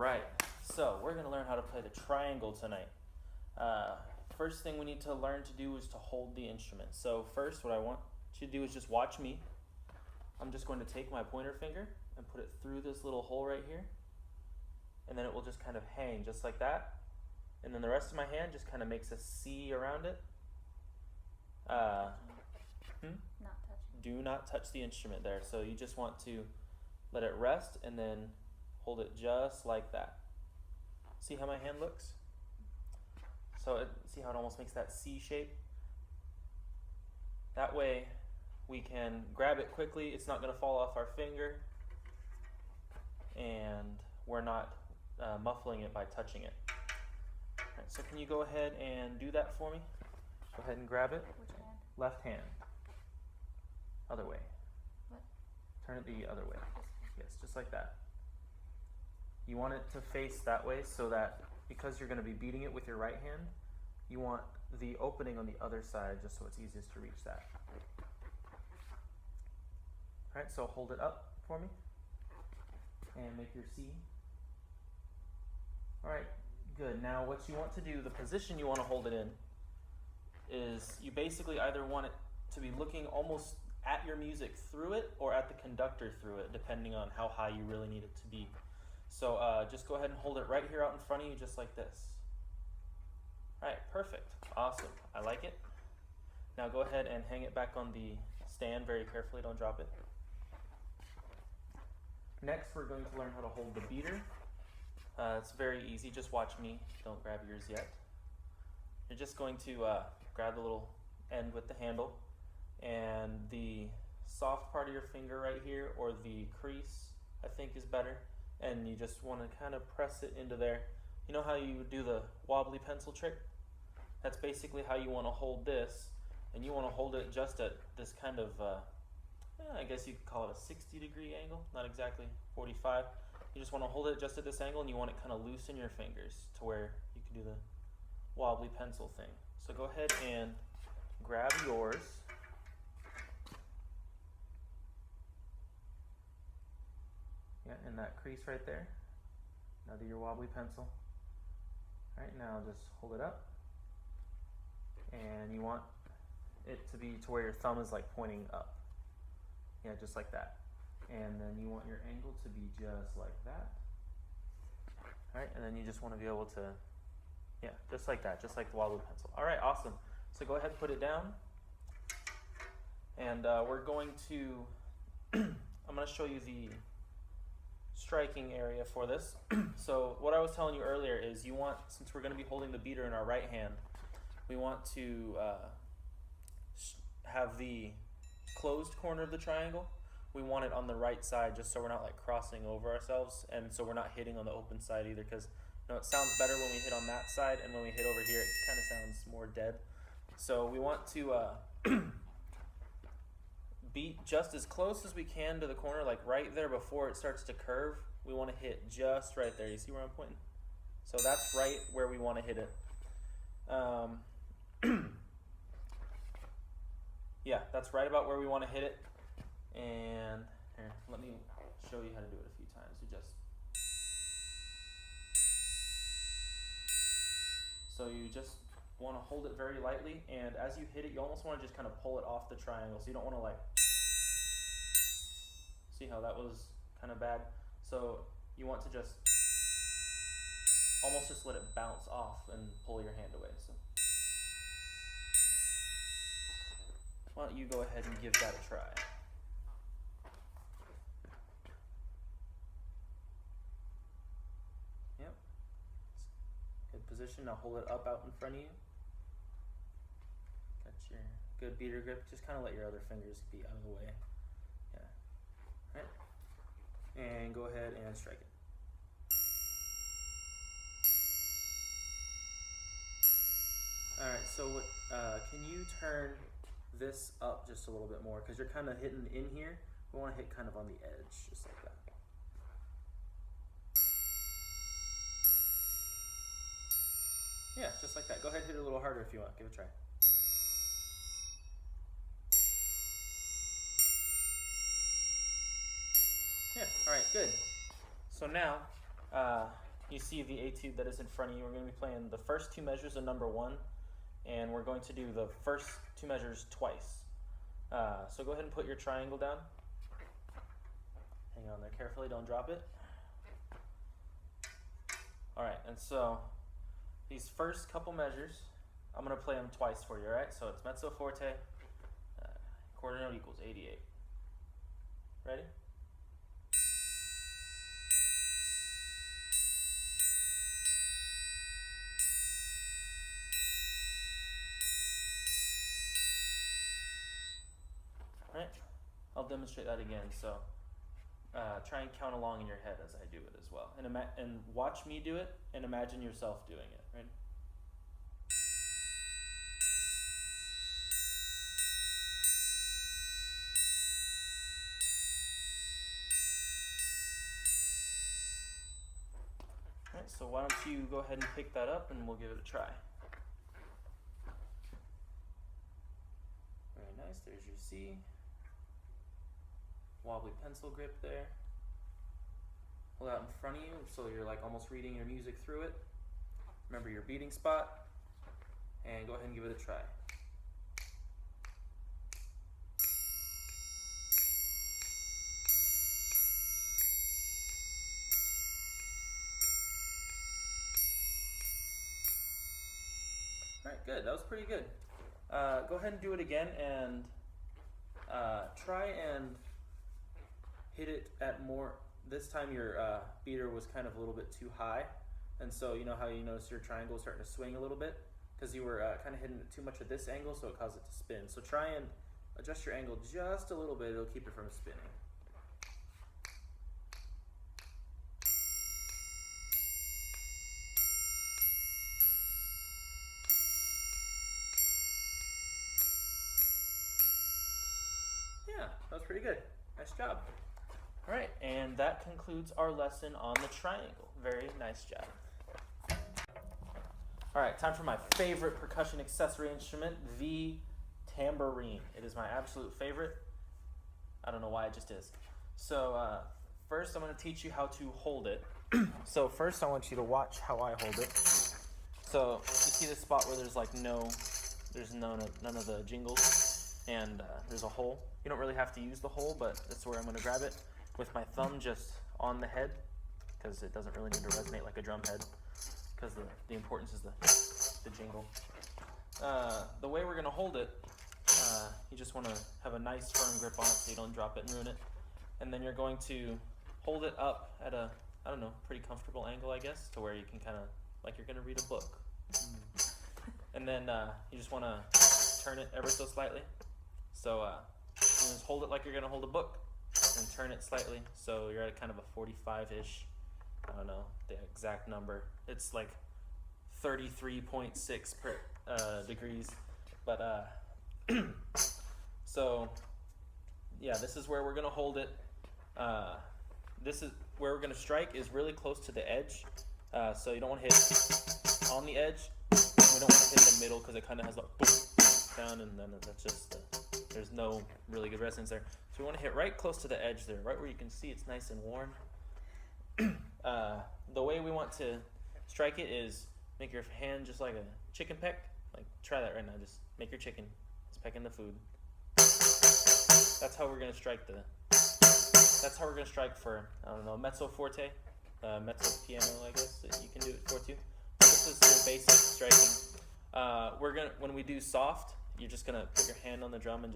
right, so we're going to learn how to play the triangle tonight. First thing we need to learn to do is to hold the instrument. So first, what I want you to do is just watch me. I'm just going to take my pointer finger and put it through this little hole right here, and then it will just kind of hang just like that. And then the rest of my hand just kind of makes a C around it. Not touching. Do not touch the instrument there. So you just want to let it rest and then hold it just like that. See how my hand looks? So see how it almost makes that C shape? That way we can grab it quickly. It's not going to fall off our finger, and we're not muffling it by touching it. All right, so can you go ahead and do that for me? Go ahead and grab it. Which hand? Left hand. Other way. What? Turn it the other way. Yes, just like that. You want it to face that way so that because you're going to be beating it with your right hand, you want the opening on the other side just so it's easiest to reach that. All right, so hold it up for me and make your C. All right, good. Now what you want to do, the position you want to hold it in, is you basically either want it to be looking almost at your music through it or at the conductor through it, depending on how high you really need it to be. So just go ahead and hold it right here out in front of you, just like this. All right, perfect. Awesome. I like it. Now go ahead and hang it back on the stand very carefully. Don't drop it. Next, we're going to learn how to hold the beater. It's very easy. Just watch me. Don't grab yours yet. You're just going to grab the little end with the handle, and the soft part of your finger right here, or the crease, I think is better. And you just want to kind of press it into there. You know how you would do the wobbly pencil trick? That's basically how you want to hold this. And you want to hold it just at this kind of, I guess you could call it a 60-degree angle. Not exactly 45. You just want to hold it just at this angle, and you want it kind of loose in your fingers to where you can do the wobbly pencil thing. So go ahead and grab yours. Yeah, in that crease right there. Now do your wobbly pencil. All right, now just hold it up. And you want it to be to where your thumb is like pointing up. Yeah, just like that. And then you want your angle to be just like that. All right, and then you just want to be able to, yeah, just like that, just like the wobbly pencil. All right, awesome. So go ahead and put it down. And we're going to, I'm going to show you the striking area for this. So what I was telling you earlier is you want, since we're going to be holding the beater in our right hand, we want to have the closed corner of the triangle. We want it on the right side just so we're not like crossing over ourselves, and so we're not hitting on the open side either, because it sounds better when we hit on that side, and when we hit over here it kind of sounds more dead. So we want to beat just as close as we can to the corner, like right there before it starts to curve. We want to hit just right there. You see where I'm pointing? So that's right where we want to hit it. Yeah, that's right about where we want to hit it. And here, let me show you how to do it a few times. So you just want to hold it very lightly, and as you hit it, you almost want to just kind of pull it off the triangle. So you don't want to like, see how that was kind of bad? So you want to just almost just let it bounce off and pull your hand away. So why don't you go ahead and give that a try? Yep. Good position. Now hold it up out in front of you. Got your good beater grip. Just kind of let your other fingers be out of the way. Yeah. All right. And go ahead and strike it. All right, so what, can you turn this up just a little bit more? Because you're kind of hitting in here. We want to hit kind of on the edge, just like that. Yeah, just like that. Go ahead and hit it a little harder if you want. Give it a try. Yeah, all right, good. So now, you see the etude that is in front of you. We're going to be playing the first two measures of number 1, and we're going to do the first two measures twice. So go ahead and put your triangle down. Hang on there carefully, don't drop it. Alright, and so these first couple measures, I'm going to play them twice for you, alright? So it's mezzo forte, quarter note equals 88. Ready? Alright, I'll demonstrate that again. So try and count along in your head as I do it as well. And watch me do it and imagine yourself doing it. Ready? Alright, so why don't you go ahead and pick that up and we'll give it a try. Very nice, there's your C. Wobbly pencil grip there. Hold out in front of you so you're like almost reading your music through it. Remember your beating spot, and go ahead and give it a try. Alright, good, that was pretty good. Go ahead and do it again and try and hit it at more. This time your beater was kind of a little bit too high, and so you know how you notice your triangle is starting to swing a little bit because you were kind of hitting it too much at this angle, so it caused it to spin. So try and adjust your angle just a little bit, it'll keep it from spinning. Yeah, that was pretty good. Nice job. All right, and that concludes our lesson on the triangle. Very nice job. All right, time for my favorite percussion accessory instrument, the tambourine. It is my absolute favorite. I don't know why, it just is. So first I'm going to teach you how to hold it. So first I want you to watch how I hold it. So you see this spot where there's like none of the jingles, and there's a hole. You don't really have to use the hole, but that's where I'm going to grab it with my thumb just on the head, because it doesn't really need to resonate like a drum head, because the importance is the jingle. The way we're going to hold it, you just want to have a nice firm grip on it so you don't drop it and ruin it. And then you're going to hold it up at a, I don't know, pretty comfortable angle, I guess, to where you can kind of, like you're going to read a book. And then you just want to turn it ever so slightly. So you just hold it like you're going to hold a book, and turn it slightly so you're at kind of a 45-ish, I don't know the exact number. It's like 33.6 degrees. But so yeah, this is where we're going to hold it. This is where we're going to strike, is really close to the edge. So you don't want to hit on the edge. And we don't want to hit the middle because it kind of has a boom down, and then that's just there's no really good resonance there. So we want to hit right close to the edge there, right where you can see it's nice and warm. The way we want to strike it is make your hand just like a chicken peck. Like, try that right now. Just make your chicken. It's pecking the food. That's how we're gonna strike That's how we're gonna strike for, I don't know, mezzo forte, mezzo piano, I guess that you can do it for too. This is your basic striking. When we do soft, you're just gonna put your hand on the drum and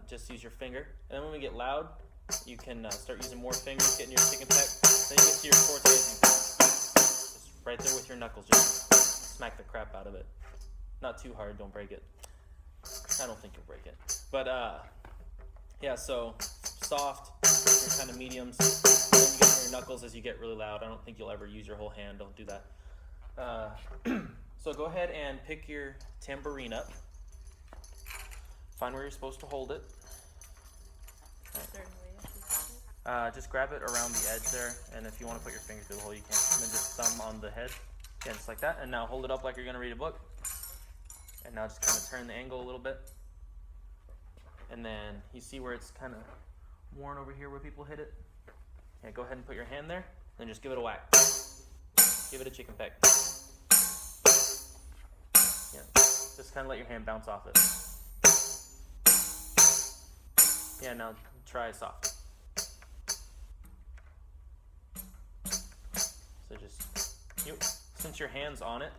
just use your finger. And then when we get loud, you can start using more fingers, getting your chicken peck. Then you get to your forte, just right there with your knuckles, just smack the crap out of it. Not too hard, don't break it. I don't think you'll break it. But yeah, so soft, your kind of mediums. Then you get your knuckles as you get really loud. I don't think you'll ever use your whole hand, don't do that. So go ahead and pick your tambourine up. Find where you're supposed to hold it. Just grab it around the edge there, and if you want to put your finger through the hole, you can. And then just thumb on the head, again, just like that. And now hold it up like you're going to read a book. And now just kind of turn the angle a little bit. And then you see where it's kind of worn over here where people hit it. Yeah, go ahead and put your hand there, then just give it a whack. Give it a chicken peck. Yeah, just kind of let your hand bounce off it. Yeah, now try soft. So just, since your hand's on it,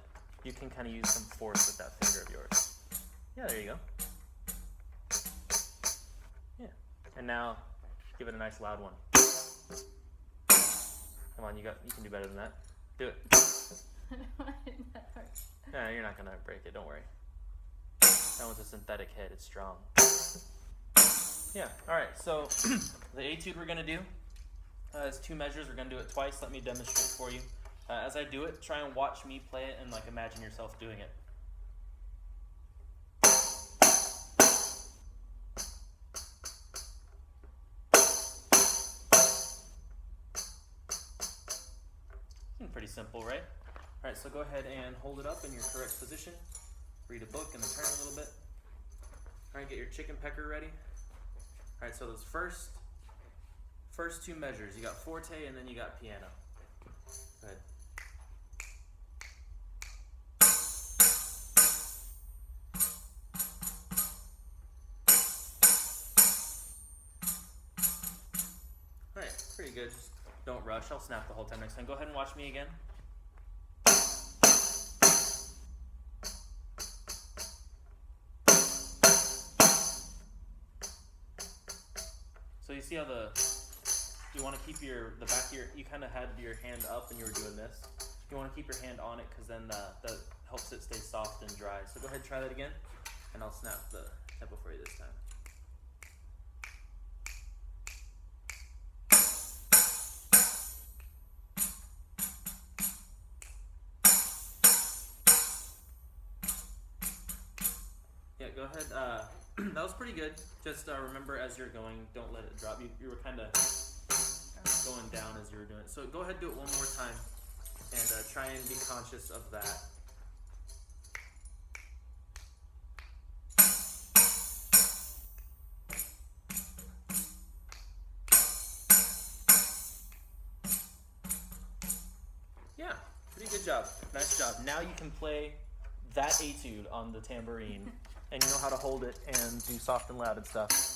you can kind of use some force with that finger of yours. Yeah, there you go. Yeah, and now give it a nice loud one. Come on, you can do better than that. Do it. That hurts. No, you're not gonna break it. Don't worry. That one's a synthetic head. It's strong. Yeah. All right. So the etude we're gonna do is 2 measures. We're gonna do it twice. Let me demonstrate for you. As I do it, try and watch me play it and like imagine yourself doing it. Pretty simple, right? All right, so go ahead and hold it up in your correct position. Read a book and then turn a little bit. All right, get your chicken pecker ready. All right, so those first 2 measures, you got forte and then you got piano. Go ahead. All right, pretty good. Just don't rush. I'll snap the whole time next time. Go ahead and watch me again. So you see how you want to keep the back of you kind of had your hand up and you were doing this. You want to keep your hand on it because then that helps it stay soft and dry. So go ahead and try that again, and I'll snap the tempo for you this time. Yeah, go ahead. That was pretty good. Just remember as you're going, don't let it drop. You were kind of going down as you were doing it. So go ahead and do it one more time and try and be conscious of that. Yeah, pretty good job. Nice job. Now you can play that etude on the tambourine, and you know how to hold it and do soft and loud and stuff.